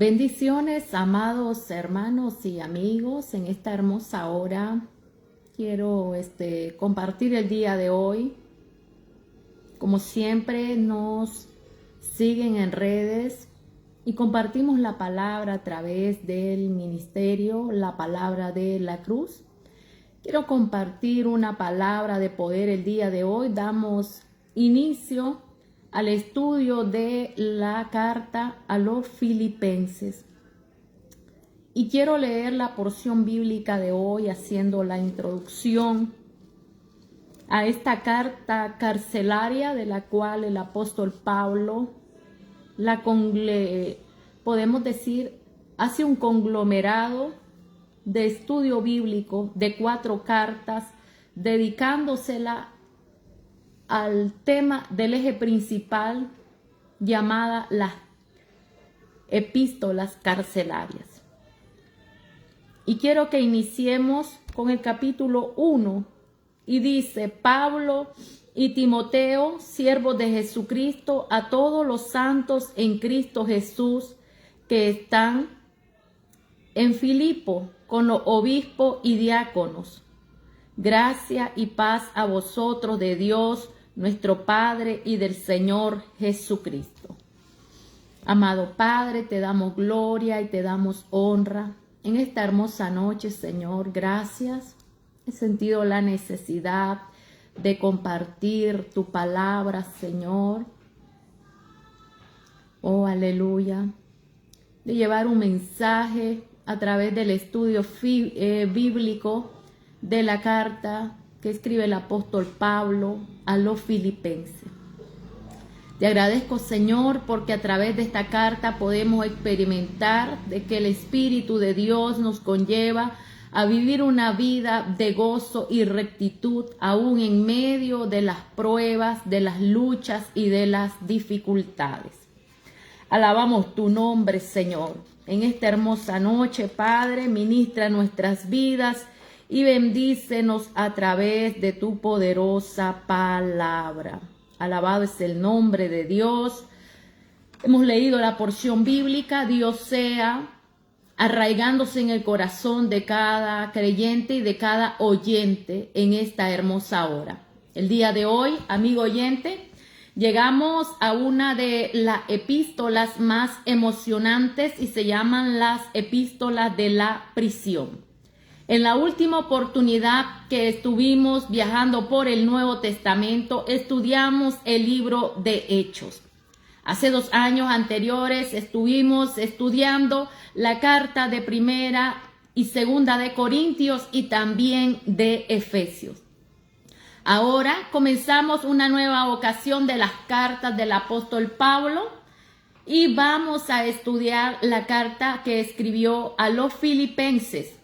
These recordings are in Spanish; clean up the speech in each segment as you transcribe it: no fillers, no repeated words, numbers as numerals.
Bendiciones, amados hermanos y amigos. En esta hermosa hora quiero compartir el día de hoy. Como siempre nos siguen en redes y compartimos la palabra a través del ministerio, la palabra de la cruz. Quiero compartir una palabra de poder el día de hoy. Damos inicio al estudio de la carta a los Filipenses. Y quiero leer la porción bíblica de hoy haciendo la introducción a esta carta carcelaria de la cual el apóstol Pablo podemos decir, hace un conglomerado de estudio bíblico de 4 cartas, dedicándosela al tema del eje principal llamada las epístolas carcelarias. Y quiero que iniciemos con el capítulo 1 y dice: Pablo y Timoteo, siervos de Jesucristo, a todos los santos en Cristo Jesús que están en Filipo con los obispos y diáconos. Gracia y paz a vosotros de Dios nuestro Padre y del Señor Jesucristo. Amado Padre, te damos gloria y te damos honra en esta hermosa noche, Señor. Gracias. He sentido la necesidad de compartir tu palabra, Señor. Oh, aleluya. De llevar un mensaje a través del estudio bíblico de la carta que escribe el apóstol Pablo a los Filipenses. Te agradezco, Señor, porque a través de esta carta podemos experimentar de que el Espíritu de Dios nos conlleva a vivir una vida de gozo y rectitud, aún en medio de las pruebas, de las luchas y de las dificultades. Alabamos tu nombre, Señor. En esta hermosa noche, Padre, ministra nuestras vidas y bendícenos a través de tu poderosa palabra. Alabado es el nombre de Dios. Hemos leído la porción bíblica. Dios sea arraigándose en el corazón de cada creyente y de cada oyente en esta hermosa hora. El día de hoy, amigo oyente, llegamos a una de las epístolas más emocionantes y se llaman las epístolas de la prisión. En la última oportunidad que estuvimos viajando por el Nuevo Testamento, estudiamos el libro de Hechos. Hace 2 años anteriores estuvimos estudiando la carta de Primera y Segunda de Corintios y también de Efesios. Ahora comenzamos una nueva ocasión de las cartas del apóstol Pablo y vamos a estudiar la carta que escribió a los Filipenses.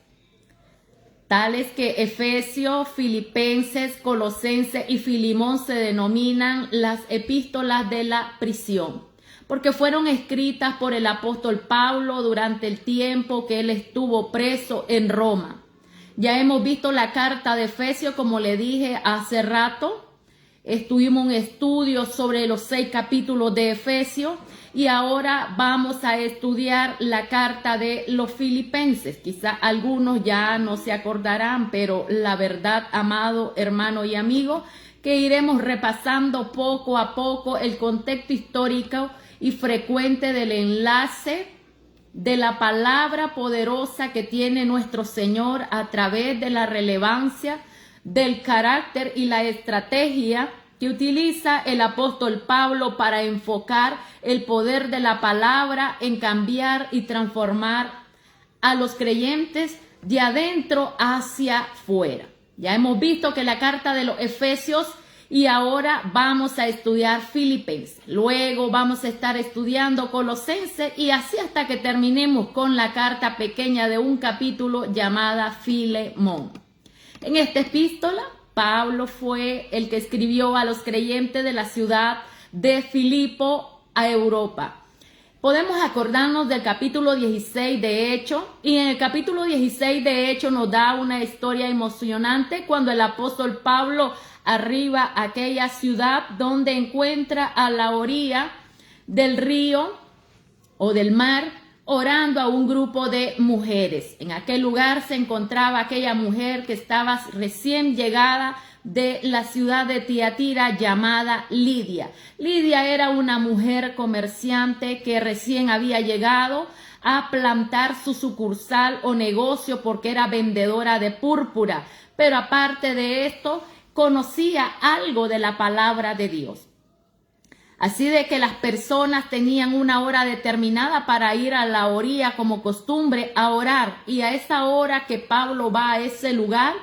Tales que Efesios, Filipenses, Colosenses y Filimón se denominan las epístolas de la prisión, porque fueron escritas por el apóstol Pablo durante el tiempo que él estuvo preso en Roma. Ya hemos visto la carta de Efesios, como le dije hace rato. Estuvimos un estudio sobre los 6 capítulos de Efesios y ahora vamos a estudiar la carta de los Filipenses. Quizá algunos ya no se acordarán, pero la verdad, amado hermano y amigo, que iremos repasando poco a poco el contexto histórico y frecuente del enlace de la palabra poderosa que tiene nuestro Señor a través de la relevancia del carácter y la estrategia que utiliza el apóstol Pablo para enfocar el poder de la palabra en cambiar y transformar a los creyentes de adentro hacia fuera. Ya hemos visto que la carta de los Efesios y ahora vamos a estudiar Filipenses. Luego vamos a estar estudiando Colosenses y así hasta que terminemos con la carta pequeña de un capítulo llamada Filemón. En esta epístola, Pablo fue el que escribió a los creyentes de la ciudad de Filipo a Europa. Podemos acordarnos del capítulo 16 de Hechos, y en el capítulo 16 de Hechos nos da una historia emocionante cuando el apóstol Pablo arriba a aquella ciudad donde encuentra a la orilla del río o del mar orando a un grupo de mujeres. En aquel lugar se encontraba aquella mujer que estaba recién llegada de la ciudad de Tiatira llamada Lidia. Lidia era una mujer comerciante que recién había llegado a plantar su sucursal o negocio porque era vendedora de púrpura, pero aparte de esto conocía algo de la palabra de Dios. Así de que las personas tenían una hora determinada para ir a la orilla como costumbre a orar, y a esa hora que Pablo va a ese lugar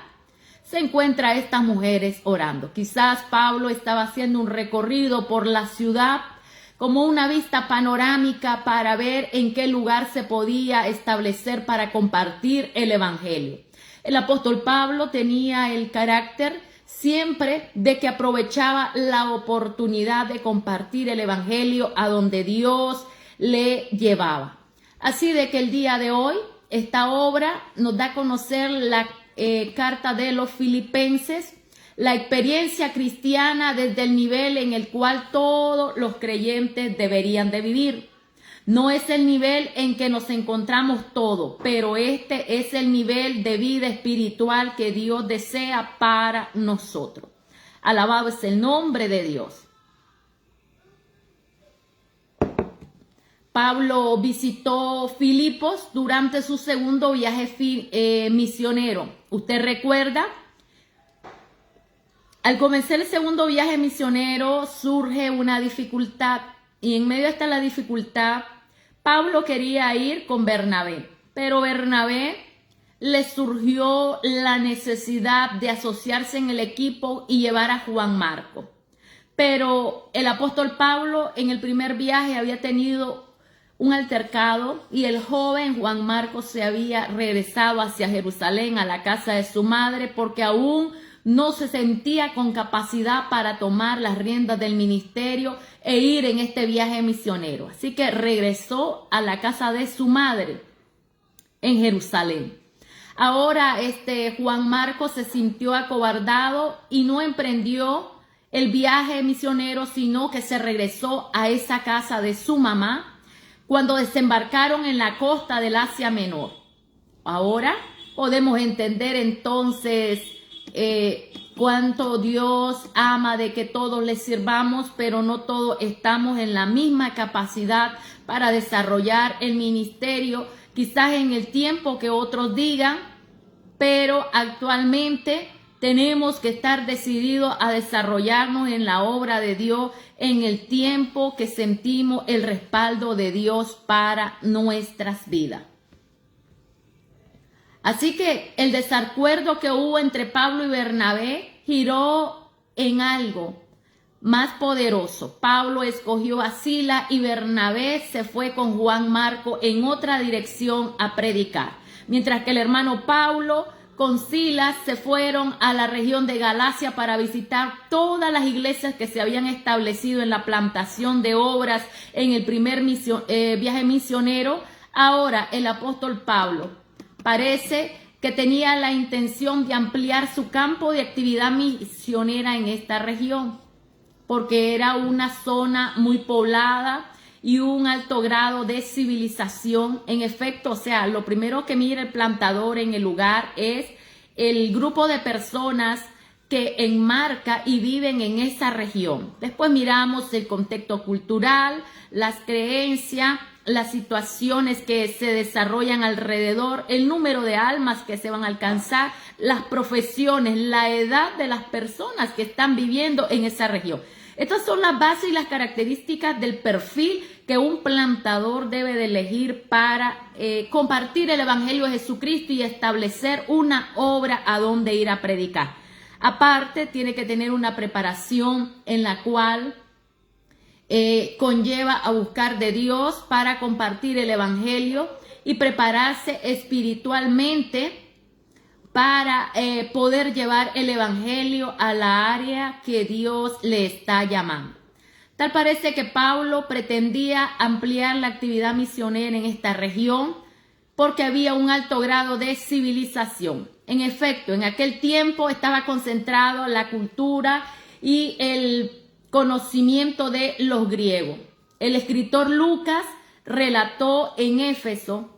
se encuentra a estas mujeres orando. Quizás Pablo estaba haciendo un recorrido por la ciudad como una vista panorámica para ver en qué lugar se podía establecer para compartir el evangelio. El apóstol Pablo tenía el carácter siempre de que aprovechaba la oportunidad de compartir el evangelio a donde Dios le llevaba. Así de que el día de hoy esta obra nos da a conocer la carta de los Filipenses, la experiencia cristiana desde el nivel en el cual todos los creyentes deberían de vivir. No es el nivel en que nos encontramos todos, pero este es el nivel de vida espiritual que Dios desea para nosotros. Alabado es el nombre de Dios. Pablo visitó Filipos durante su segundo viaje misionero. ¿Usted recuerda? Al comenzar el segundo viaje misionero surge una dificultad, y en medio de la dificultad Pablo quería ir con Bernabé, pero Bernabé le surgió la necesidad de asociarse en el equipo y llevar a Juan Marcos. Pero el apóstol Pablo en el primer viaje había tenido un altercado y el joven Juan Marcos se había regresado hacia Jerusalén, a la casa de su madre, porque aún no se sentía con capacidad para tomar las riendas del ministerio e ir en este viaje misionero. Así que regresó a la casa de su madre en Jerusalén. Ahora Juan Marcos se sintió acobardado y no emprendió el viaje misionero, sino que se regresó a esa casa de su mamá cuando desembarcaron en la costa del Asia Menor. Ahora podemos entender entonces cuánto Dios ama de que todos le sirvamos, pero no todos estamos en la misma capacidad para desarrollar el ministerio, quizás en el tiempo que otros digan, pero actualmente tenemos que estar decididos a desarrollarnos en la obra de Dios en el tiempo que sentimos el respaldo de Dios para nuestras vidas. Así que el desacuerdo que hubo entre Pablo y Bernabé giró en algo más poderoso. Pablo escogió a Silas y Bernabé se fue con Juan Marcos en otra dirección a predicar. Mientras que el hermano Pablo con Silas se fueron a la región de Galacia para visitar todas las iglesias que se habían establecido en la plantación de obras en el primer viaje misionero. Ahora el apóstol Pablo parece que tenía la intención de ampliar su campo de actividad misionera en esta región, porque era una zona muy poblada y un alto grado de civilización. En efecto, o sea, lo primero que mira el plantador en el lugar es el grupo de personas que enmarca y viven en esa región. Después miramos el contexto cultural, las creencias, las situaciones que se desarrollan alrededor, el número de almas que se van a alcanzar, las profesiones, la edad de las personas que están viviendo en esa región. Estas son las bases y las características del perfil que un plantador debe de elegir para compartir el evangelio de Jesucristo y establecer una obra a donde ir a predicar. Aparte, tiene que tener una preparación en la cual conlleva a buscar de Dios para compartir el evangelio y prepararse espiritualmente para poder llevar el evangelio a la área que Dios le está llamando. Tal parece que Pablo pretendía ampliar la actividad misionera en esta región porque había un alto grado de civilización. En efecto, en aquel tiempo estaba concentrado la cultura y el conocimiento de los griegos. El escritor Lucas relató en Éfeso,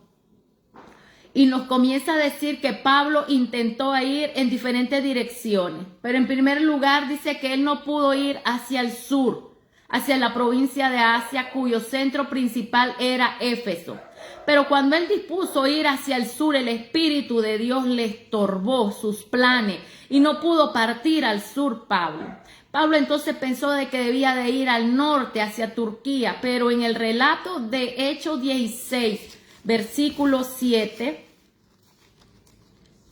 y nos comienza a decir que Pablo intentó ir en diferentes direcciones. Pero en primer lugar dice que él no pudo ir hacia el sur, hacia la provincia de Asia, cuyo centro principal era Éfeso. Pero cuando él dispuso ir hacia el sur, el Espíritu de Dios le estorbó sus planes y no pudo partir al sur Pablo. Pablo entonces pensó de que debía de ir al norte, hacia Turquía, pero en el relato de Hechos 16, versículo 7,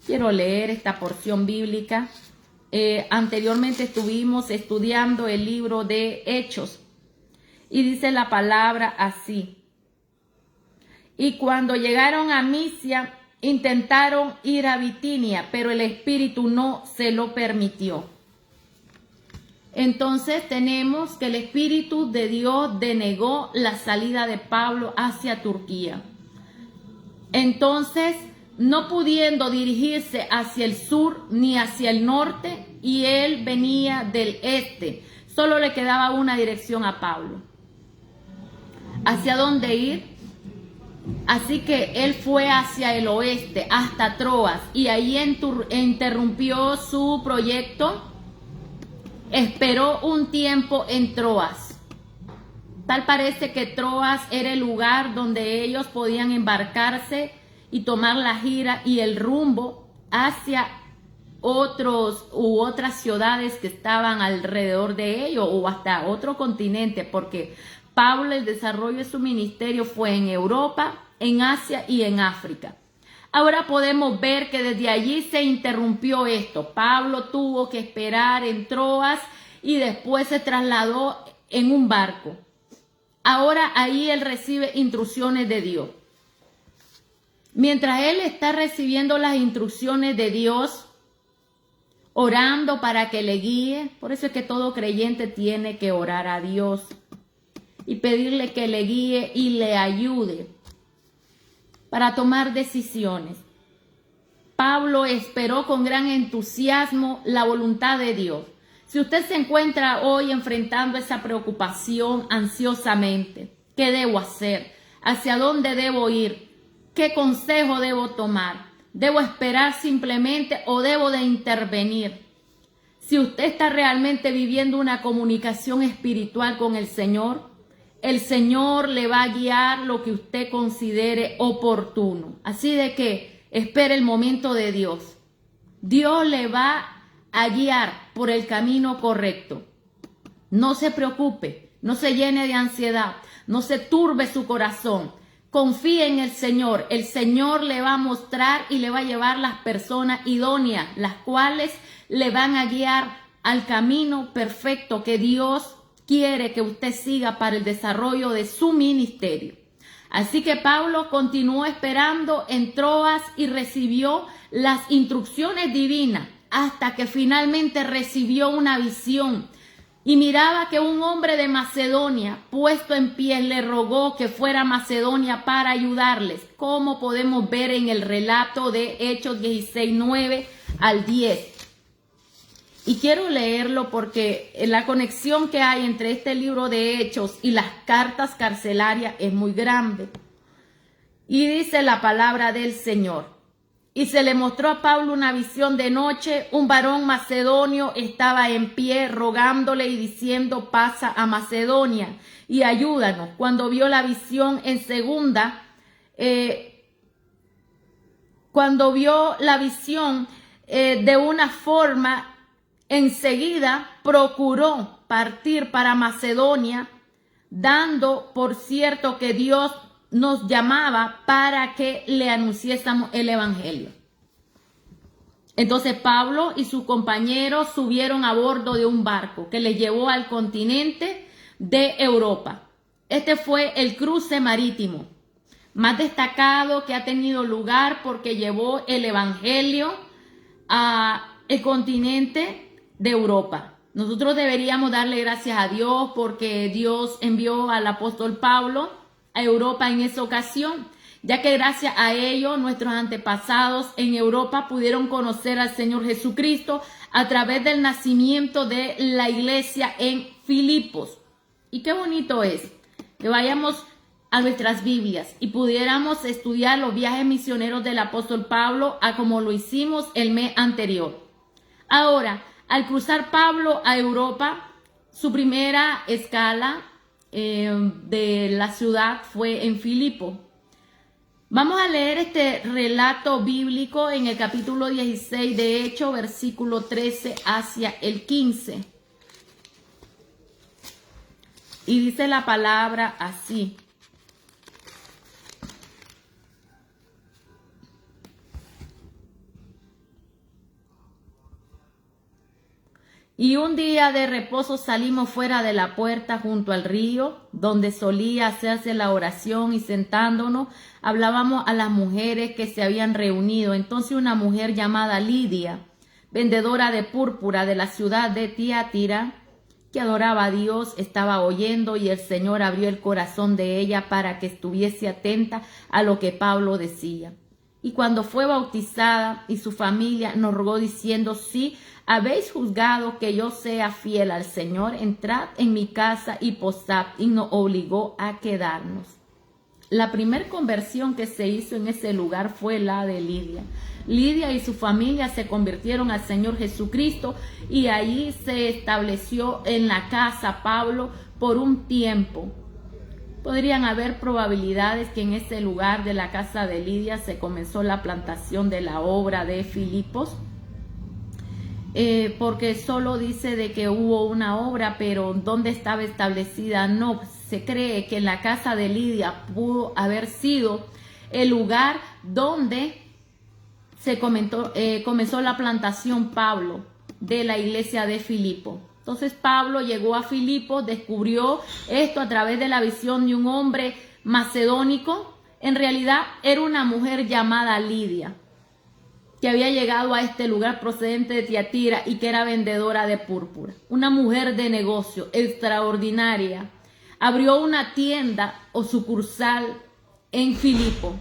quiero leer esta porción bíblica. Anteriormente estuvimos estudiando el libro de Hechos y dice la palabra así. Y cuando llegaron a Misia, intentaron ir a Bitinia, pero el Espíritu no se lo permitió. Entonces tenemos que el Espíritu de Dios denegó la salida de Pablo hacia Turquía. Entonces, no pudiendo dirigirse hacia el sur ni hacia el norte, y él venía del este, solo le quedaba una dirección a Pablo. ¿Hacia dónde ir? Así que él fue hacia el oeste, hasta Troas, y ahí interrumpió su proyecto. Esperó un tiempo en Troas. Tal parece que Troas era el lugar donde ellos podían embarcarse y tomar la gira y el rumbo hacia otras ciudades que estaban alrededor de ellos o hasta otro continente, porque Pablo, el desarrollo de su ministerio fue en Europa, en Asia y en África. Ahora podemos ver que desde allí se interrumpió esto. Pablo tuvo que esperar en Troas y después se trasladó en un barco. Ahora ahí él recibe instrucciones de Dios. Mientras él está recibiendo las instrucciones de Dios, orando para que le guíe, por eso es que todo creyente tiene que orar a Dios y pedirle que le guíe y le ayude para tomar decisiones. Pablo esperó con gran entusiasmo la voluntad de Dios. Si usted se encuentra hoy enfrentando esa preocupación ansiosamente, ¿qué debo hacer? ¿Hacia dónde debo ir? ¿Qué consejo debo tomar? ¿Debo esperar simplemente o debo de intervenir? Si usted está realmente viviendo una comunicación espiritual con el Señor le va a guiar lo que usted considere oportuno. Así de que espere el momento de Dios. Dios le va a guiar por el camino correcto. No se preocupe, no se llene de ansiedad, no se turbe su corazón. Confíe en el Señor le va a mostrar y le va a llevar las personas idóneas, las cuales le van a guiar al camino perfecto que Dios quiere que usted siga para el desarrollo de su ministerio. Así que Pablo continuó esperando en Troas y recibió las instrucciones divinas hasta que finalmente recibió una visión. Y miraba que un hombre de Macedonia, puesto en pie, le rogó que fuera a Macedonia para ayudarles, como podemos ver en el relato de Hechos 16, 9 al 10. Y quiero leerlo porque la conexión que hay entre este libro de Hechos y las cartas carcelarias es muy grande. Y dice la palabra del Señor. Y se le mostró a Pablo una visión de noche. Un varón macedonio estaba en pie rogándole y diciendo: pasa a Macedonia y ayúdanos. Cuando vio la visión en segunda, de una forma, enseguida procuró partir para Macedonia, dando por cierto que Dios nos llamaba para que le anunciásemos el evangelio. Entonces Pablo y sus compañeros subieron a bordo de un barco que les llevó al continente de Europa. Este fue el cruce marítimo más destacado que ha tenido lugar porque llevó el evangelio al continente de Europa. Nosotros deberíamos darle gracias a Dios porque Dios envió al apóstol Pablo a Europa en esa ocasión, ya que gracias a ello nuestros antepasados en Europa pudieron conocer al Señor Jesucristo a través del nacimiento de la iglesia en Filipos. Y qué bonito es que vayamos a nuestras Biblias y pudiéramos estudiar los viajes misioneros del apóstol Pablo a como lo hicimos el mes anterior. Ahora, al cruzar Pablo a Europa, su primera escala de la ciudad fue en Filipo. Vamos a leer este relato bíblico en el capítulo 16 de Hechos, versículo 13 hacia el 15. Y dice la palabra así. Y un día de reposo salimos fuera de la puerta junto al río, donde solía hacerse la oración, y sentándonos hablábamos a las mujeres que se habían reunido. Entonces una mujer llamada Lidia, vendedora de púrpura de la ciudad de Tiatira, que adoraba a Dios, estaba oyendo, y el Señor abrió el corazón de ella para que estuviese atenta a lo que Pablo decía. Y cuando fue bautizada y su familia nos rogó diciendo: si habéis juzgado que yo sea fiel al Señor, entrad en mi casa y posad, y nos obligó a quedarnos. La primer conversión que se hizo en ese lugar fue la de Lidia. Lidia y su familia se convirtieron al Señor Jesucristo, y allí se estableció en la casa Pablo por un tiempo. Podrían haber probabilidades que en ese lugar de la casa de Lidia se comenzó la plantación de la obra de Filipos, porque solo dice de que hubo una obra, pero ¿dónde estaba establecida? No, se cree que en la casa de Lidia pudo haber sido el lugar donde se comenzó la plantación Pablo de la iglesia de Filipo. Entonces Pablo llegó a Filipo, descubrió esto a través de la visión de un hombre macedónico. En realidad era una mujer llamada Lidia, que había llegado a este lugar procedente de Tiatira y que era vendedora de púrpura. Una mujer de negocio extraordinaria. Abrió una tienda o sucursal en Filipo.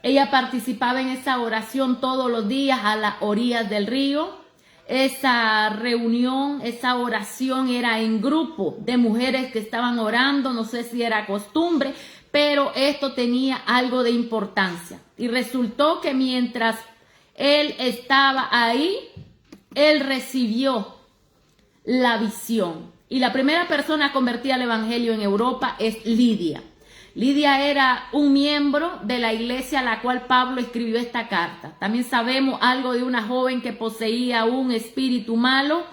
Ella participaba en esa oración todos los días a las orillas del río. Esa reunión, esa oración era en grupo de mujeres que estaban orando. No sé si era costumbre, pero esto tenía algo de importancia. Y resultó que mientras él estaba ahí, él recibió la visión. Y la primera persona convertida al evangelio en Europa es Lidia. Lidia era un miembro de la iglesia a la cual Pablo escribió esta carta. También sabemos algo de una joven que poseía un espíritu malo,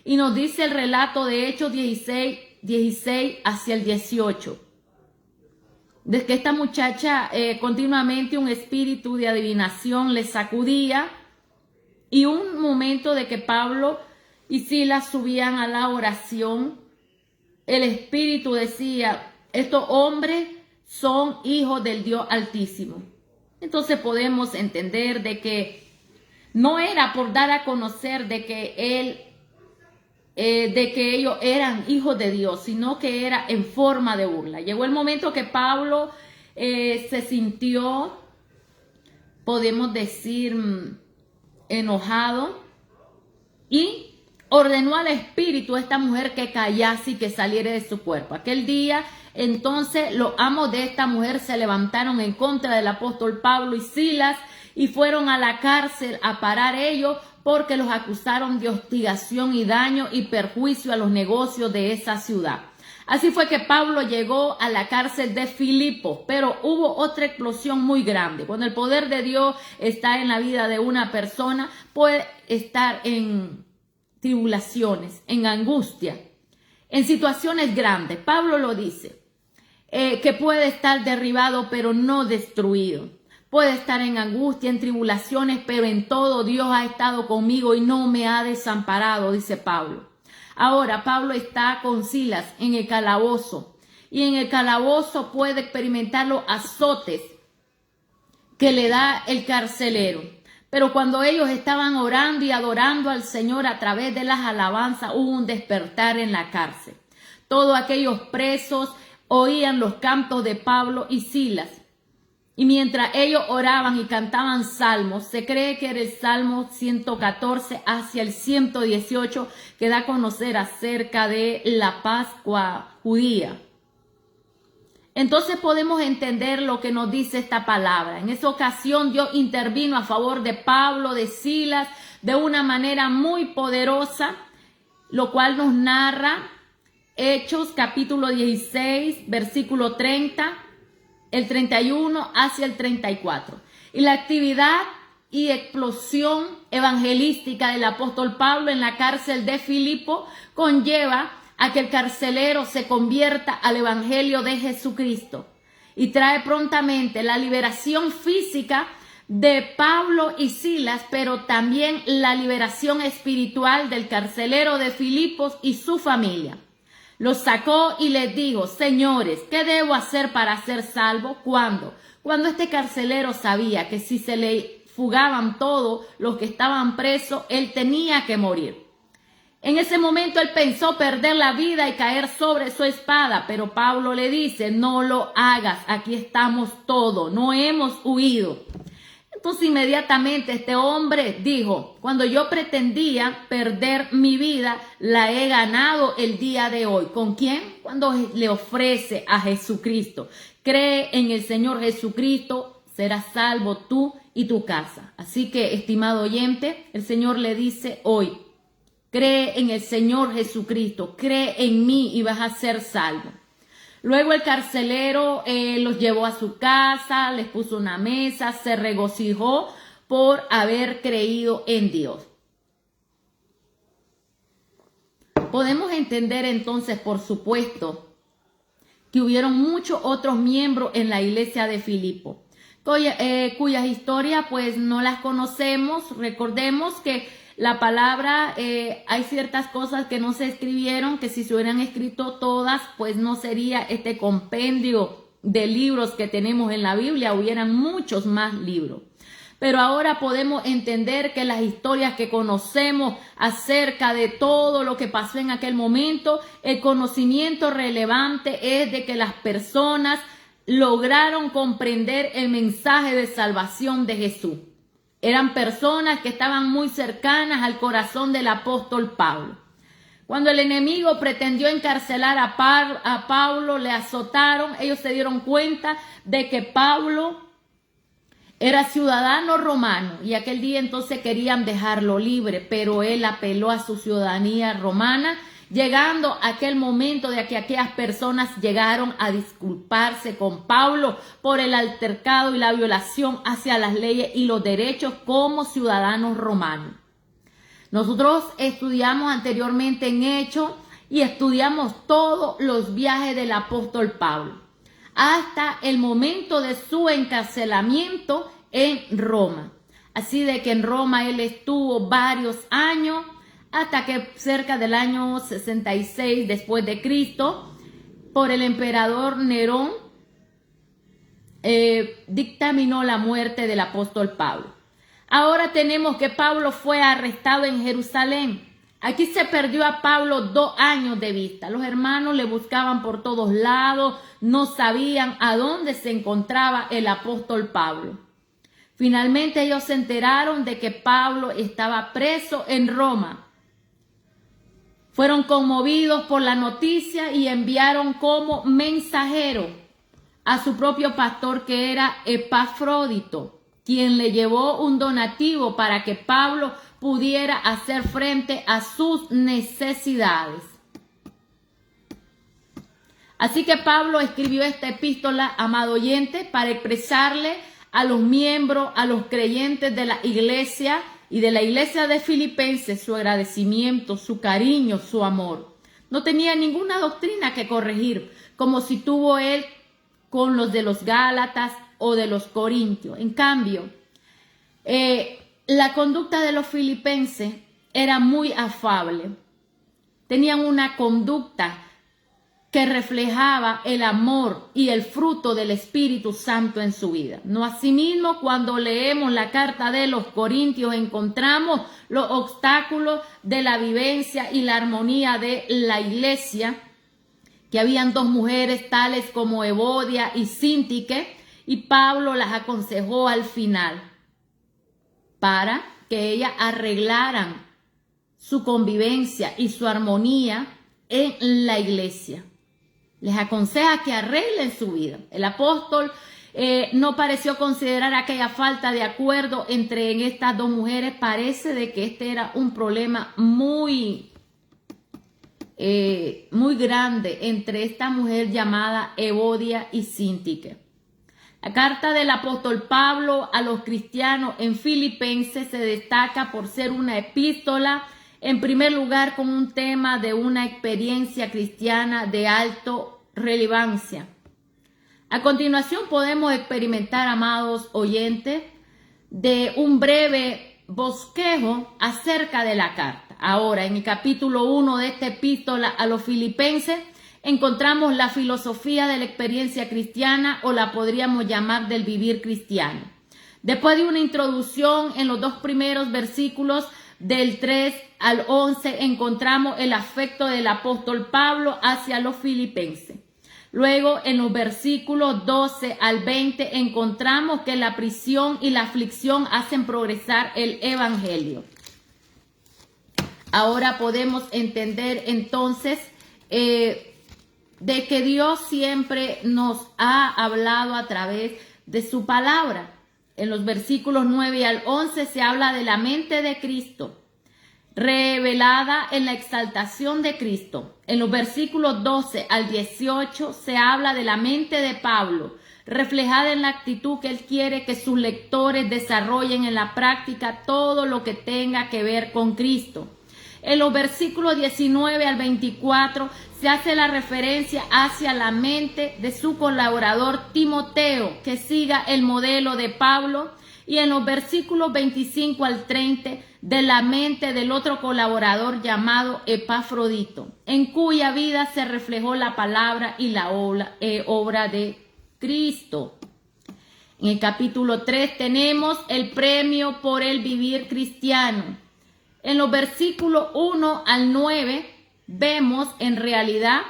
y nos dice el relato de Hechos 16 hacia el 18. De que esta muchacha continuamente un espíritu de adivinación le sacudía, y un momento de que Pablo y Silas subían a la oración, el espíritu decía: estos hombres son hijos del Dios Altísimo. Entonces podemos entender de que no era por dar a conocer de que ellos eran hijos de Dios, sino que era en forma de burla. Llegó el momento que Pablo se sintió, podemos decir, enojado, y ordenó al espíritu a esta mujer que callase y que saliera de su cuerpo. Aquel día, entonces, los amos de esta mujer se levantaron en contra del apóstol Pablo y Silas y fueron a la cárcel a parar ellos, porque los acusaron de hostigación y daño y perjuicio a los negocios de esa ciudad. Así fue que Pablo llegó a la cárcel de Filipo, pero hubo otra explosión muy grande. Cuando el poder de Dios está en la vida de una persona, puede estar en tribulaciones, en angustia, en situaciones grandes. Pablo lo dice, que puede estar derribado pero no destruido. Puede estar en angustia, en tribulaciones, pero en todo Dios ha estado conmigo y no me ha desamparado, dice Pablo. Ahora Pablo está con Silas en el calabozo, y en el calabozo puede experimentar los azotes que le da el carcelero. Pero cuando ellos estaban orando y adorando al Señor a través de las alabanzas, hubo un despertar en la cárcel. Todos aquellos presos oían los cantos de Pablo y Silas. Y mientras ellos oraban y cantaban salmos, se cree que era el Salmo 114 hacia el 118, que da a conocer acerca de la Pascua judía. entonces podemos entender lo que nos dice esta palabra. En esa ocasión Dios intervino a favor de Pablo, de Silas, de una manera muy poderosa, lo cual nos narra Hechos capítulo 16, versículo 30, el 31 hacia el 34. Y la actividad y explosión evangelística del apóstol Pablo en la cárcel de Filipo conlleva a que el carcelero se convierta al evangelio de Jesucristo y trae prontamente la liberación física de Pablo y Silas, pero también la liberación espiritual del carcelero de Filipos y su familia. Los sacó y les dijo: señores, ¿qué debo hacer para ser salvo? ¿Cuándo? Cuando este carcelero sabía que si se le fugaban todos los que estaban presos, él tenía que morir. En ese momento él pensó perder la vida y caer sobre su espada, pero Pablo le dice: no lo hagas, aquí estamos todos, no hemos huido. Entonces inmediatamente este hombre dijo: cuando yo pretendía perder mi vida, la he ganado el día de hoy. ¿Con quién? Cuando le ofrece a Jesucristo. Cree en el Señor Jesucristo, serás salvo tú y tu casa. Así que, estimado oyente, el Señor le dice hoy: cree en el Señor Jesucristo, cree en mí y vas a ser salvo. Luego el carcelero los llevó a su casa, les puso una mesa, se regocijó por haber creído en Dios. Podemos entender entonces, por supuesto, que hubieron muchos otros miembros en la iglesia de Filipo, cuyas historias pues no las conocemos. Recordemos que la palabra, hay ciertas cosas que no se escribieron, que si se hubieran escrito todas, pues no sería este compendio de libros que tenemos en la Biblia, hubieran muchos más libros. Pero ahora podemos entender que las historias que conocemos acerca de todo lo que pasó en aquel momento, el conocimiento relevante es de que las personas lograron comprender el mensaje de salvación de Jesús. Eran personas que estaban muy cercanas al corazón del apóstol Pablo. Cuando el enemigo pretendió encarcelar a Pablo, le azotaron, ellos se dieron cuenta de que Pablo era ciudadano romano y aquel día entonces querían dejarlo libre, pero él apeló a su ciudadanía romana, llegando a aquel momento de que aquellas personas llegaron a disculparse con Pablo por el altercado y la violación hacia las leyes y los derechos como ciudadanos romanos. Nosotros estudiamos anteriormente en Hechos y estudiamos todos los viajes del apóstol Pablo, hasta el momento de su encarcelamiento en Roma. Así de que en Roma él estuvo varios años, hasta que cerca del año 66 después de Cristo, por el emperador Nerón, dictaminó la muerte del apóstol Pablo. Ahora tenemos que Pablo fue arrestado en Jerusalén. Aquí se perdió a Pablo 2 años de vista. Los hermanos le buscaban por todos lados, no sabían a dónde se encontraba el apóstol Pablo. Finalmente ellos se enteraron de que Pablo estaba preso en Roma. Fueron conmovidos por la noticia y enviaron como mensajero a su propio pastor, que era Epafrodito, quien le llevó un donativo para que Pablo pudiera hacer frente a sus necesidades. Así que Pablo escribió esta epístola, amado oyente, para expresarle a los miembros, a los creyentes de la iglesia y de la iglesia de Filipenses su agradecimiento, su cariño, su amor. No tenía ninguna doctrina que corregir, como si tuvo él con los de los Gálatas o de los Corintios. En cambio, la conducta de los filipenses era muy afable. Tenían una conducta que reflejaba el amor y el fruto del Espíritu Santo en su vida. No, asimismo, cuando leemos la carta de los Corintios, encontramos los obstáculos de la vivencia y la armonía de la iglesia, que habían 2 mujeres tales como Evodia y Síntique, y Pablo las aconsejó al final para que ellas arreglaran su convivencia y su armonía en la iglesia. Les aconseja que arreglen su vida. El apóstol no pareció considerar aquella falta de acuerdo entre estas dos mujeres. Parece de que este era un problema muy grande entre esta mujer llamada Evodia y Síntique. La carta del apóstol Pablo a los cristianos en Filipenses se destaca por ser una epístola, en primer lugar, con un tema de una experiencia cristiana de alta relevancia. A continuación podemos experimentar, amados oyentes, de un breve bosquejo acerca de la carta. Ahora, en el capítulo 1 de esta epístola a los filipenses, encontramos la filosofía de la experiencia cristiana, o la podríamos llamar del vivir cristiano. Después de una introducción en los dos primeros versículos, del 3 al 11, encontramos el afecto del apóstol Pablo hacia los filipenses. Luego, en los versículos 12 al 20, encontramos que la prisión y la aflicción hacen progresar el evangelio. Ahora podemos entender entonces de que Dios siempre nos ha hablado a través de su palabra. En los versículos 9 al 11 se habla de la mente de Cristo, revelada en la exaltación de Cristo. En los versículos 12 al 18 se habla de la mente de Pablo, reflejada en la actitud que él quiere que sus lectores desarrollen en la práctica todo lo que tenga que ver con Cristo. En los versículos 19 al 24 se hace la referencia hacia la mente de su colaborador Timoteo, que siga el modelo de Pablo, y en los versículos 25 al 30 de la mente del otro colaborador llamado Epafrodito, en cuya vida se reflejó la palabra y la obra de Cristo. En el capítulo 3 tenemos el premio por el vivir cristiano. En los versículos 1 al 9 vemos en realidad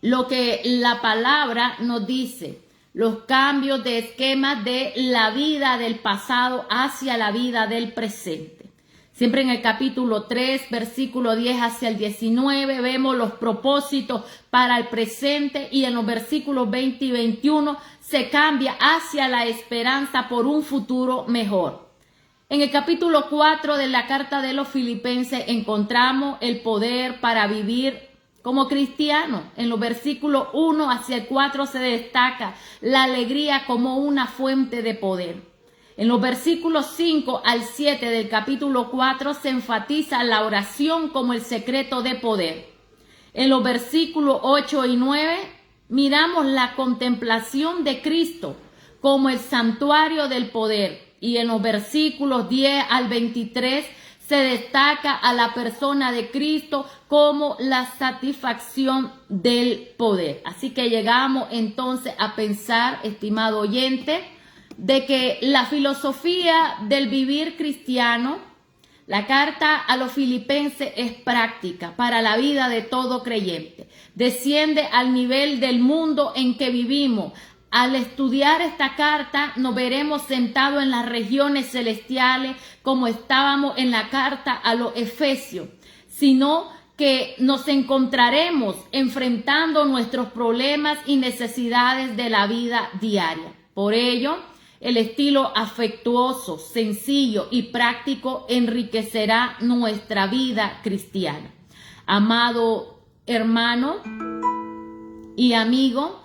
lo que la palabra nos dice, los cambios de esquema de la vida del pasado hacia la vida del presente. Siempre en el capítulo 3, versículo 10 hacia el 19, vemos los propósitos para el presente, y en los versículos 20 y 21 se cambia hacia la esperanza por un futuro mejor. En el capítulo 4 de la carta de los filipenses encontramos el poder para vivir como cristiano. En los versículos 1 hacia el 4 se destaca la alegría como una fuente de poder. En los versículos 5 al 7 del capítulo 4 se enfatiza la oración como el secreto de poder. En los versículos 8 y 9 miramos la contemplación de Cristo como el santuario del poder. Y en los versículos 10 al 23 se destaca a la persona de Cristo como la satisfacción del poder. Así que llegamos entonces a pensar, estimado oyente, de que la filosofía del vivir cristiano, la carta a los filipenses, es práctica para la vida de todo creyente. Desciende al nivel del mundo en que vivimos. Al estudiar esta carta nos veremos sentados en las regiones celestiales como estábamos en la carta a los Efesios, sino que nos encontraremos enfrentando nuestros problemas y necesidades de la vida diaria. Por ello, el estilo afectuoso, sencillo y práctico enriquecerá nuestra vida cristiana. Amado hermano y amigo,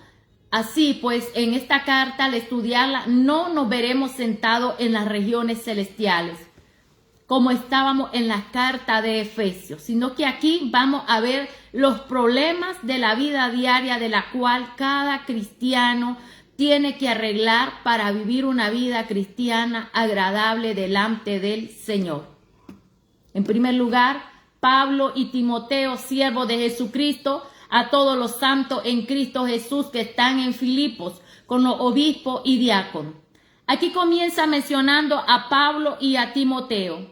así pues, en esta carta, al estudiarla, no nos veremos sentados en las regiones celestiales, como estábamos en la carta de Efesios, sino que aquí vamos a ver los problemas de la vida diaria de la cual cada cristiano tiene que arreglar para vivir una vida cristiana agradable delante del Señor. En primer lugar, Pablo y Timoteo, siervos de Jesucristo, a todos los santos en Cristo Jesús que están en Filipos, con los obispos y diáconos. Aquí comienza mencionando a Pablo y a Timoteo.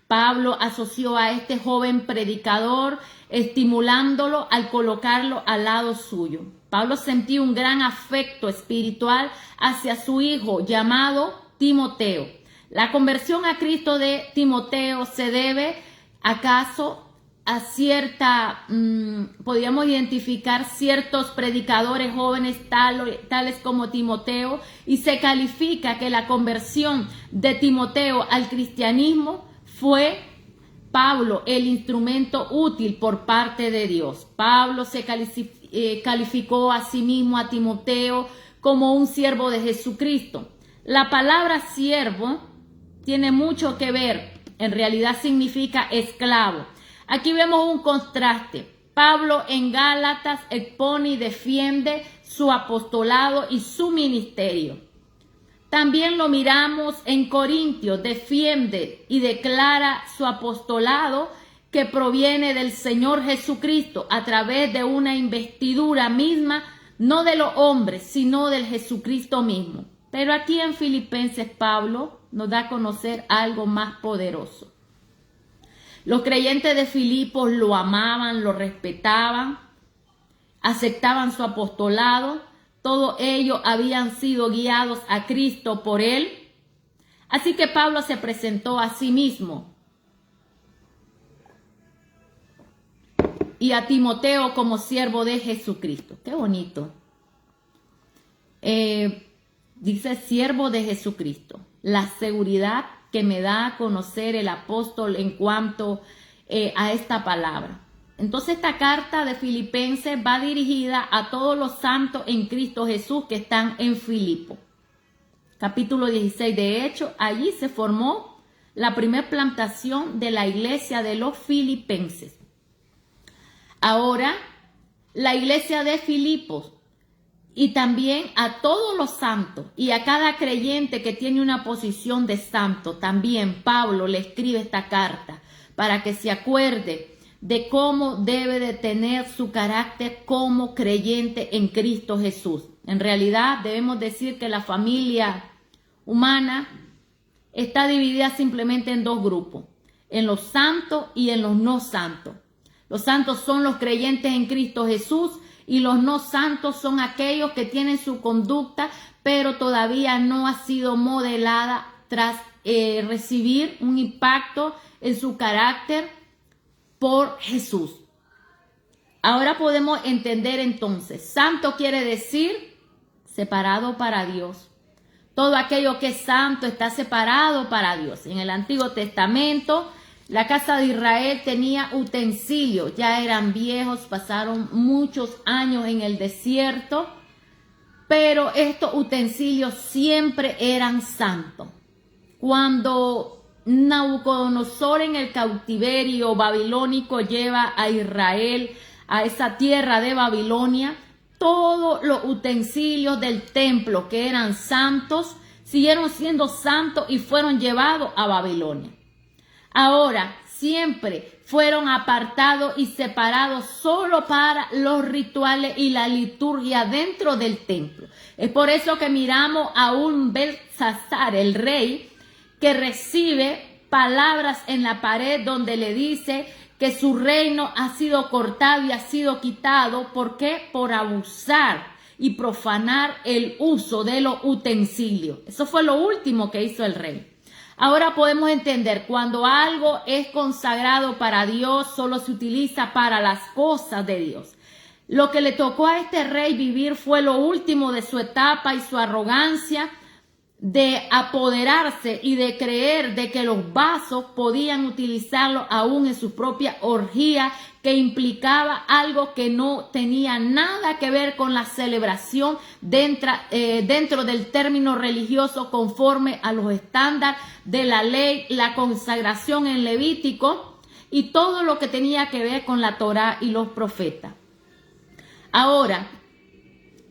Pablo asoció a este joven predicador, estimulándolo al colocarlo al lado suyo. Pablo sentía un gran afecto espiritual hacia su hijo llamado Timoteo. La conversión a Cristo de Timoteo se debe, ¿acaso, a podríamos identificar ciertos predicadores jóvenes tales como Timoteo, y se califica que la conversión de Timoteo al cristianismo fue Pablo el instrumento útil por parte de Dios. Pablo se calificó a sí mismo a Timoteo como un siervo de Jesucristo. La palabra siervo tiene mucho que ver, en realidad significa esclavo. Aquí vemos un contraste. Pablo en Gálatas expone y defiende su apostolado y su ministerio. También lo miramos en Corintios, defiende y declara su apostolado que proviene del Señor Jesucristo a través de una investidura misma, no de los hombres, sino del Jesucristo mismo. Pero aquí en Filipenses Pablo nos da a conocer algo más poderoso. Los creyentes de Filipos lo amaban, lo respetaban, aceptaban su apostolado. Todos ellos habían sido guiados a Cristo por él. Así que Pablo se presentó a sí mismo y a Timoteo como siervo de Jesucristo. Qué bonito. Dice siervo de Jesucristo. La seguridad que me da a conocer el apóstol en cuanto a esta palabra. Entonces esta carta de Filipenses va dirigida a todos los santos en Cristo Jesús que están en Filipo. Capítulo 16. De hecho, allí se formó la primera plantación de la iglesia de los filipenses. Ahora, la iglesia de Filipos, y también a todos los santos y a cada creyente que tiene una posición de santo, también Pablo le escribe esta carta para que se acuerde de cómo debe de tener su carácter como creyente en Cristo Jesús. En realidad debemos decir que la familia humana está dividida simplemente en dos grupos, en los santos y en los no santos. Los santos son los creyentes en Cristo Jesús, y los no santos son aquellos que tienen su conducta, pero todavía no ha sido modelada tras recibir un impacto en su carácter por Jesús. Ahora podemos entender entonces, santo quiere decir separado para Dios. Todo aquello que es santo está separado para Dios. En el Antiguo Testamento, la casa de Israel tenía utensilios, ya eran viejos, pasaron muchos años en el desierto, pero estos utensilios siempre eran santos. Cuando Nabucodonosor en el cautiverio babilónico lleva a Israel a esa tierra de Babilonia, todos los utensilios del templo que eran santos siguieron siendo santos y fueron llevados a Babilonia. Ahora, siempre fueron apartados y separados solo para los rituales y la liturgia dentro del templo. Es por eso que miramos a un Belsasar, el rey, que recibe palabras en la pared donde le dice que su reino ha sido cortado y ha sido quitado. ¿Por qué? Por abusar y profanar el uso de los utensilios. Eso fue lo último que hizo el rey. Ahora podemos entender, cuando algo es consagrado para Dios, solo se utiliza para las cosas de Dios. Lo que le tocó a este rey vivir fue lo último de su etapa y su arrogancia de apoderarse y de creer de que los vasos podían utilizarlo aún en su propia orgía, que implicaba algo que no tenía nada que ver con la celebración dentro del término religioso conforme a los estándares de la ley, la consagración en Levítico y todo lo que tenía que ver con la Torá y los profetas. Ahora,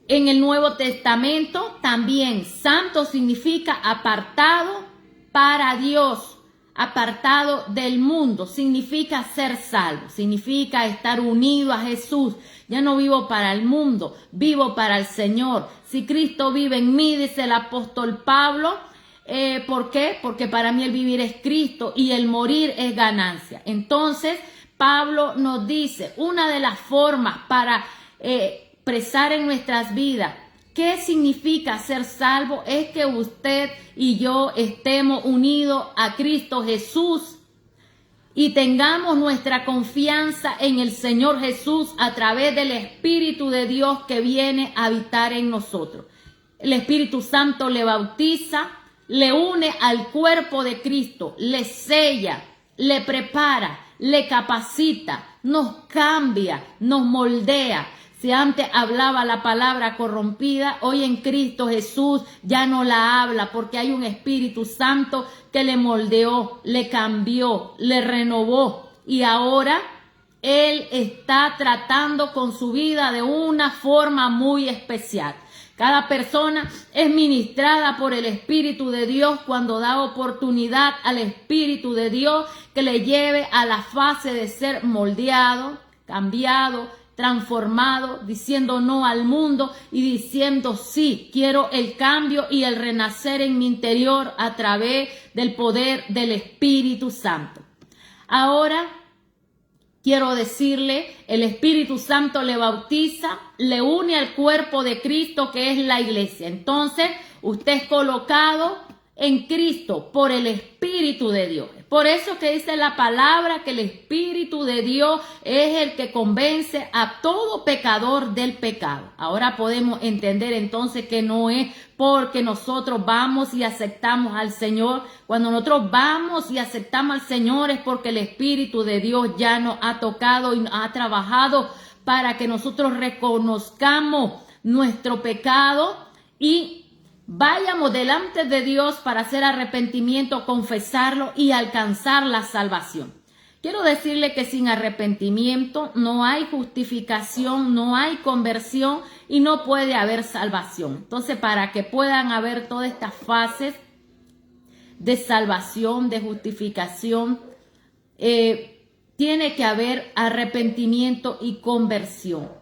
en el Nuevo Testamento también santo significa apartado para Dios, apartado del mundo, significa ser salvo, significa estar unido a Jesús. Ya no vivo para el mundo, vivo para el Señor. Si Cristo vive en mí, dice el apóstol Pablo, ¿por qué? Porque para mí el vivir es Cristo y el morir es ganancia. Entonces, Pablo nos dice, una de las formas para expresar en nuestras vidas qué significa ser salvo es que usted y yo estemos unidos a Cristo Jesús y tengamos nuestra confianza en el Señor Jesús a través del Espíritu de Dios que viene a habitar en nosotros. El Espíritu Santo le bautiza, le une al cuerpo de Cristo, le sella, le prepara, le capacita, nos cambia, nos moldea. Si antes hablaba la palabra corrompida, hoy en Cristo Jesús ya no la habla porque hay un Espíritu Santo que le moldeó, le cambió, le renovó y ahora Él está tratando con su vida de una forma muy especial. Cada persona es ministrada por el Espíritu de Dios cuando da oportunidad al Espíritu de Dios que le lleve a la fase de ser moldeado, cambiado, transformado, diciendo no al mundo y diciendo sí, quiero el cambio y el renacer en mi interior a través del poder del Espíritu Santo. Ahora quiero decirle, el Espíritu Santo le bautiza, le une al cuerpo de Cristo que es la iglesia. Entonces, usted es colocado en Cristo por el Espíritu de Dios. Por eso que dice la palabra que el Espíritu de Dios es el que convence a todo pecador del pecado. Ahora podemos entender entonces que no es porque nosotros vamos y aceptamos al Señor. Cuando nosotros vamos y aceptamos al Señor es porque el Espíritu de Dios ya nos ha tocado y ha trabajado para que nosotros reconozcamos nuestro pecado y vayamos delante de Dios para hacer arrepentimiento, confesarlo y alcanzar la salvación. Quiero decirle que sin arrepentimiento no hay justificación, no hay conversión y no puede haber salvación. Entonces, para que puedan haber todas estas fases de salvación, de justificación, tiene que haber arrepentimiento y conversión.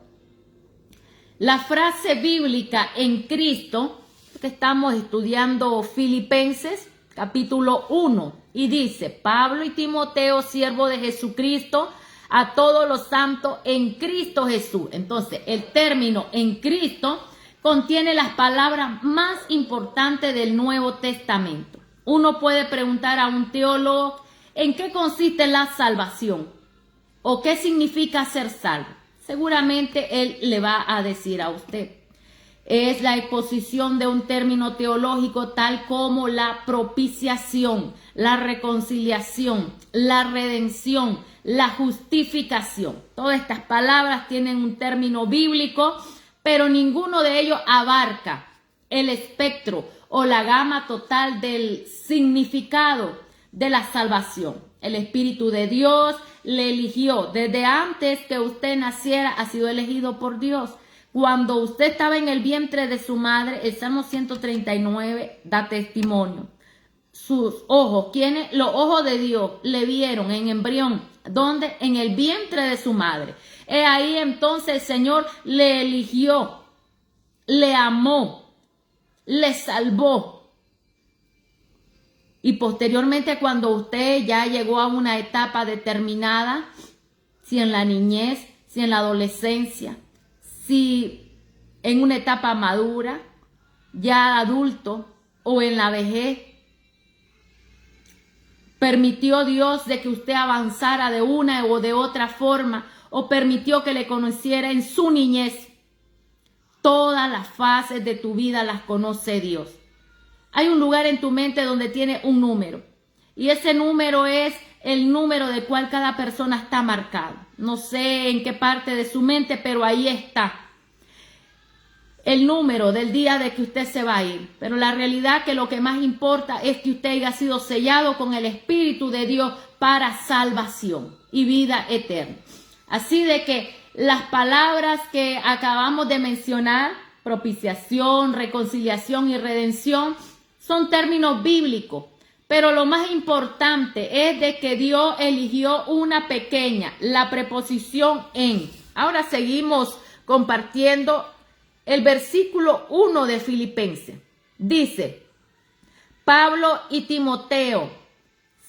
La frase bíblica en Cristo, que estamos estudiando Filipenses capítulo 1 y dice: Pablo y Timoteo, siervo de Jesucristo, a todos los santos en Cristo Jesús. Entonces, el término en Cristo contiene las palabras más importantes del Nuevo Testamento. Uno puede preguntar a un teólogo: ¿en qué consiste la salvación? ¿O qué significa ser salvo? Seguramente él le va a decir a usted: es la exposición de un término teológico tal como la propiciación, la reconciliación, la redención, la justificación. Todas estas palabras tienen un término bíblico, pero ninguno de ellos abarca el espectro o la gama total del significado de la salvación. El Espíritu de Dios le eligió. Desde antes que usted naciera, ha sido elegido por Dios. Cuando usted estaba en el vientre de su madre, el Salmo 139 da testimonio. Sus ojos, ¿quiénes? Los ojos de Dios le vieron en embrión. ¿Dónde? En el vientre de su madre. Ahí entonces el Señor le eligió, le amó, le salvó. Y posteriormente, cuando usted ya llegó a una etapa determinada, si en la niñez, si en la adolescencia, si en una etapa madura, ya adulto o en la vejez, permitió Dios de que usted avanzara de una o de otra forma, o permitió que le conociera en su niñez. Todas las fases de tu vida las conoce Dios. Hay un lugar en tu mente donde tiene un número, y ese número es el número de cual cada persona está marcado. No sé en qué parte de su mente, pero ahí está el número del día de que usted se va a ir. Pero la realidad que lo que más importa es que usted haya sido sellado con el Espíritu de Dios para salvación y vida eterna. Así de que las palabras que acabamos de mencionar, propiciación, reconciliación y redención, son términos bíblicos. Pero lo más importante es de que Dios eligió una pequeña, la preposición en. Ahora seguimos compartiendo el versículo 1 de Filipenses. Dice: Pablo y Timoteo,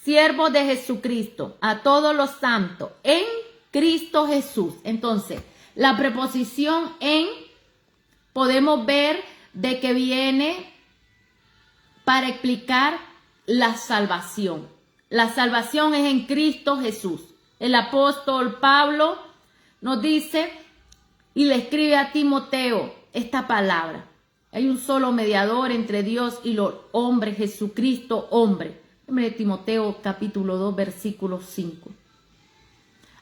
siervos de Jesucristo, a todos los santos en Cristo Jesús. Entonces, la preposición en podemos ver de que viene para explicar la salvación. La salvación es en Cristo Jesús. El apóstol Pablo nos dice y le escribe a Timoteo esta palabra. Hay un solo mediador entre Dios y los hombres, Jesucristo, hombre. De Timoteo capítulo 2, versículo 5.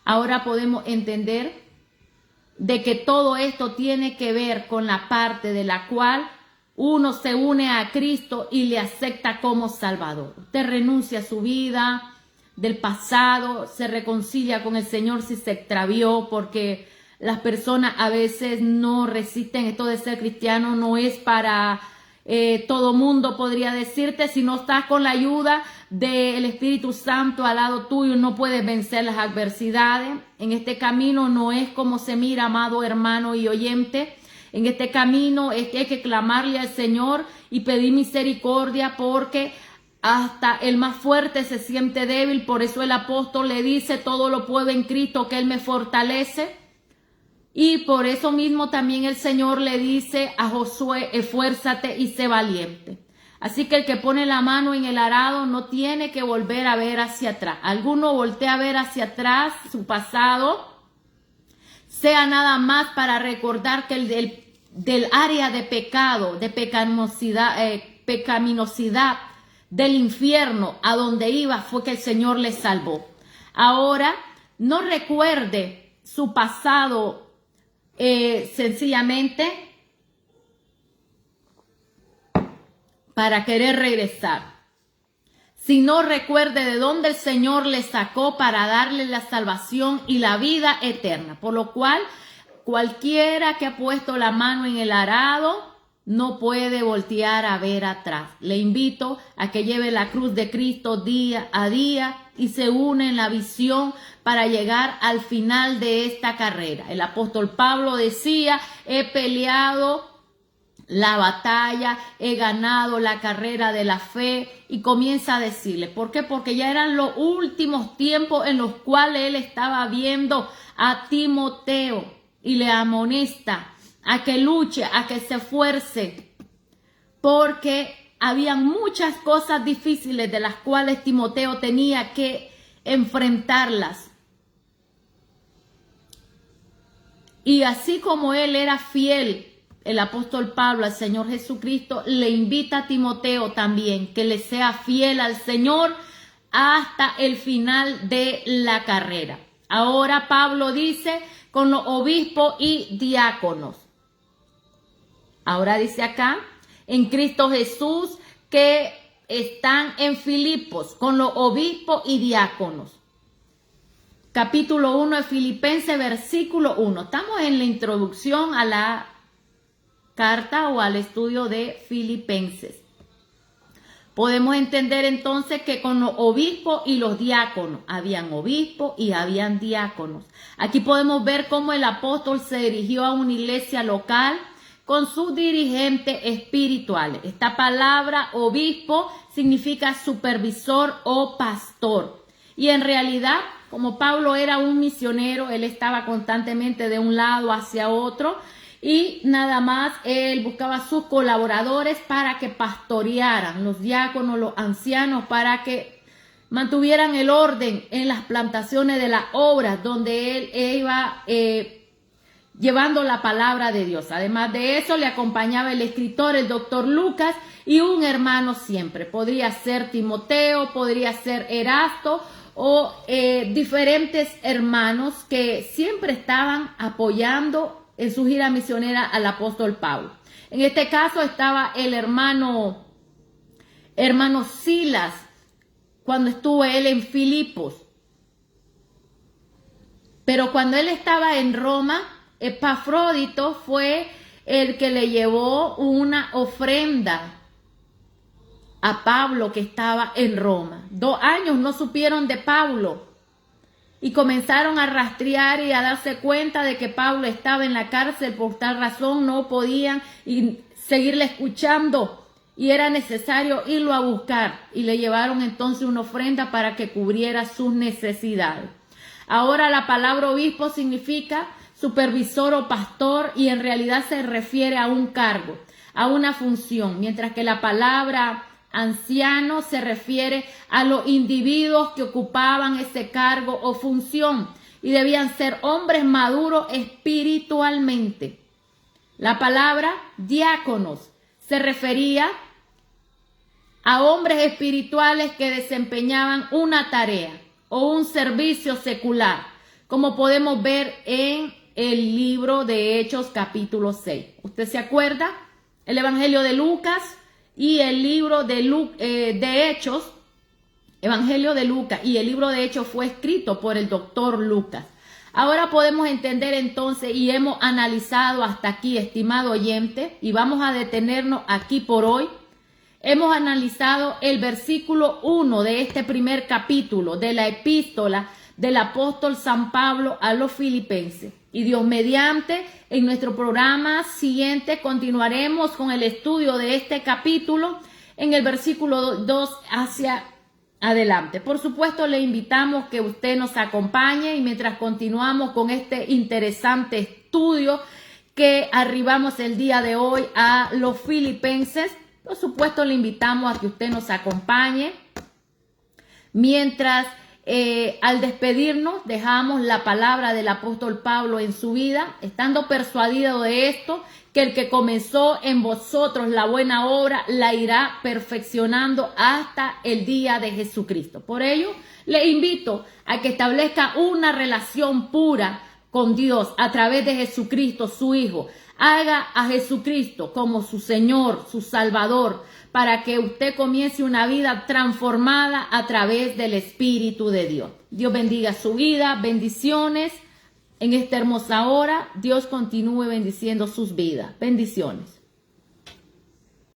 Ahora podemos entender de que todo esto tiene que ver con la parte de la cual uno se une a Cristo y le acepta como Salvador. Usted renuncia a su vida del pasado, se reconcilia con el Señor si se extravió, porque las personas a veces no resisten. Esto de ser cristiano no es para todo mundo, podría decirte. Si no estás con la ayuda del Espíritu Santo al lado tuyo, no puedes vencer las adversidades. En este camino no es como se mira, amado hermano y oyente. En este camino es que hay que clamarle al Señor y pedir misericordia, porque hasta el más fuerte se siente débil. Por eso el apóstol le dice: todo lo puedo en Cristo que Él me fortalece. Y por eso mismo también el Señor le dice a Josué: esfuérzate y sé valiente. Así que el que pone la mano en el arado no tiene que volver a ver hacia atrás. Alguno voltea a ver hacia atrás su pasado, sea nada más para recordar que del área de pecado, de pecaminosidad del infierno a donde iba, fue que el Señor le salvó. Ahora no recuerde su pasado sencillamente para querer regresar, sino recuerde de dónde el Señor le sacó para darle la salvación y la vida eterna. Por lo cual, cualquiera que ha puesto la mano en el arado no puede voltear a ver atrás. Le invito a que lleve la cruz de Cristo día a día y se une en la visión para llegar al final de esta carrera. El apóstol Pablo decía: he peleado la batalla, he ganado la carrera de la fe. Y comienza a decirle, ¿por qué? Porque ya eran los últimos tiempos en los cuales él estaba viendo a Timoteo, y le amonesta a que luche, a que se esfuerce, porque había muchas cosas difíciles de las cuales Timoteo tenía que enfrentarlas. Y así como él era fiel, el apóstol Pablo, al Señor Jesucristo, le invita a Timoteo también que le sea fiel al Señor hasta el final de la carrera. Ahora Pablo dice: con los obispos y diáconos. Ahora dice acá, en Cristo Jesús, que están en Filipos, con los obispos y diáconos. Capítulo 1 de Filipenses, versículo 1. Estamos en la introducción a la carta o al estudio de Filipenses. Podemos entender entonces que con los obispos y los diáconos, habían obispos y habían diáconos. Aquí podemos ver cómo el apóstol se dirigió a una iglesia local con sus dirigentes espirituales. Esta palabra obispo significa supervisor o pastor. Y en realidad, como Pablo era un misionero, él estaba constantemente de un lado hacia otro, y nada más él buscaba sus colaboradores para que pastorearan, los diáconos, los ancianos, para que mantuvieran el orden en las plantaciones de las obras donde él iba llevando la palabra de Dios. Además de eso, le acompañaba el escritor, el doctor Lucas, y un hermano siempre. Podría ser Timoteo, podría ser Erasto, o diferentes hermanos que siempre estaban apoyando en su gira misionera al apóstol Pablo. En este caso estaba el hermano Silas, cuando estuvo él en Filipos. Pero cuando él estaba en Roma, Epafrodito fue el que le llevó una ofrenda a Pablo, que estaba en Roma. 2 años no supieron de Pablo. Y comenzaron a rastrear y a darse cuenta de que Pablo estaba en la cárcel. Por tal razón no podían seguirle escuchando y era necesario irlo a buscar. Y le llevaron entonces una ofrenda para que cubriera sus necesidades. Ahora la palabra obispo significa supervisor o pastor, y en realidad se refiere a un cargo, a una función. Mientras que la palabra Anciano se refiere a los individuos que ocupaban ese cargo o función y debían ser hombres maduros espiritualmente. La palabra diáconos se refería a hombres espirituales que desempeñaban una tarea o un servicio secular, como podemos ver en el libro de Hechos capítulo 6. ¿Usted se acuerda? El Evangelio de Lucas y el libro de Hechos, Evangelio de Lucas y el libro de Hechos fue escrito por el doctor Lucas. Ahora podemos entender entonces y hemos analizado hasta aquí, estimado oyente, y vamos a detenernos aquí por hoy. Hemos analizado el versículo 1 de este primer capítulo de la epístola del apóstol San Pablo a los Filipenses. Y Dios mediante, en nuestro programa siguiente continuaremos con el estudio de este capítulo en el versículo 2 hacia adelante. Por supuesto, le invitamos que usted nos acompañe y mientras continuamos con este interesante estudio que arribamos el día de hoy a los Filipenses, por supuesto, le invitamos a que usted nos acompañe mientras al despedirnos dejamos la palabra del apóstol Pablo en su vida, estando persuadido de esto, que el que comenzó en vosotros la buena obra la irá perfeccionando hasta el día de Jesucristo. Por ello, le invito a que establezca una relación pura con Dios a través de Jesucristo, su Hijo. Haga a Jesucristo como su Señor, su Salvador, para que usted comience una vida transformada a través del Espíritu de Dios. Dios bendiga su vida, bendiciones en esta hermosa hora. Dios continúe bendiciendo sus vidas. Bendiciones.